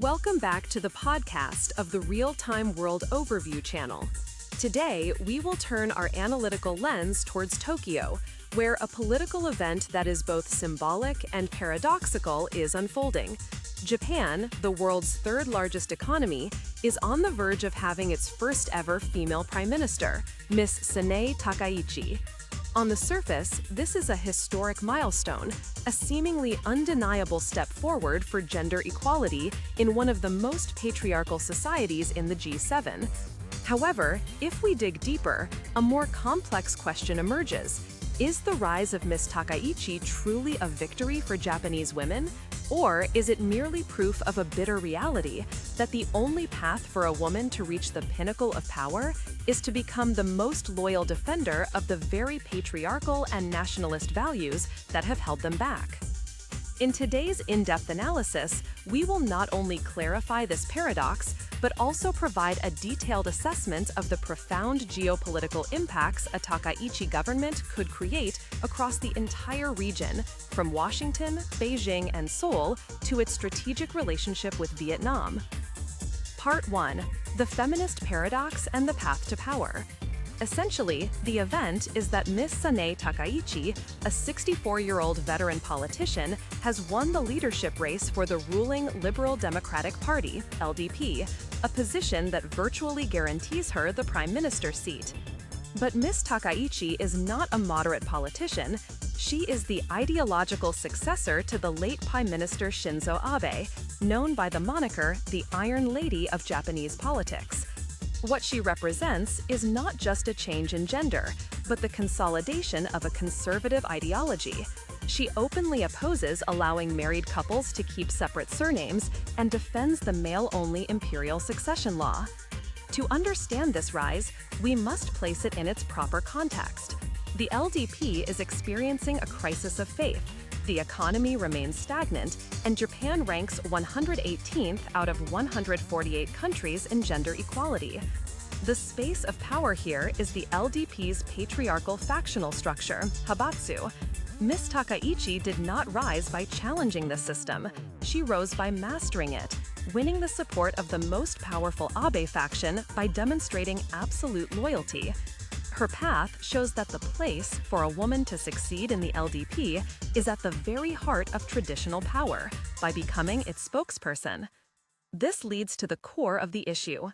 Welcome back to the podcast of the Real-Time World Overview channel. Today, we will turn our analytical lens towards Tokyo, where a political event that is both symbolic and paradoxical is unfolding. Japan, the world's third-largest economy, is on the verge of having its first-ever female prime minister, Miss Sanae Takaichi. On the surface, this is a historic milestone, a seemingly undeniable step forward for gender equality in one of the most patriarchal societies in the G7. However, if we dig deeper, a more complex question emerges. Is the rise of Miss Takaichi truly a victory for Japanese women? Or is it merely proof of a bitter reality that the only path for a woman to reach the pinnacle of power is to become the most loyal defender of the very patriarchal and nationalist values that have held them back? In today's in-depth analysis, we will not only clarify this paradox, but also provide a detailed assessment of the profound geopolitical impacts a Takaichi government could create across the entire region, from Washington, Beijing, and Seoul to its strategic relationship with Vietnam. Part 1. The Feminist Paradox and the Path to Power. Essentially, the event is that Miss Sanae Takaichi, a 64-year-old veteran politician, has won the leadership race for the ruling Liberal Democratic Party, LDP, a position that virtually guarantees her the prime minister seat. But Miss Takaichi is not a moderate politician. She is the ideological successor to the late Prime Minister Shinzo Abe, known by the moniker the Iron Lady of Japanese politics. What she represents is not just a change in gender, but the consolidation of a conservative ideology. She openly opposes allowing married couples to keep separate surnames and defends the male-only imperial succession law. To understand this rise, we must place it in its proper context. The LDP is experiencing a crisis of faith. The economy remains stagnant, and Japan ranks 118th out of 148 countries in gender equality. The space of power here is the LDP's patriarchal factional structure, Habatsu. Miss Takaichi did not rise by challenging the system. She rose by mastering it, winning the support of the most powerful Abe faction by demonstrating absolute loyalty. Her path shows that the place for a woman to succeed in the LDP is at the very heart of traditional power, by becoming its spokesperson. This leads to the core of the issue.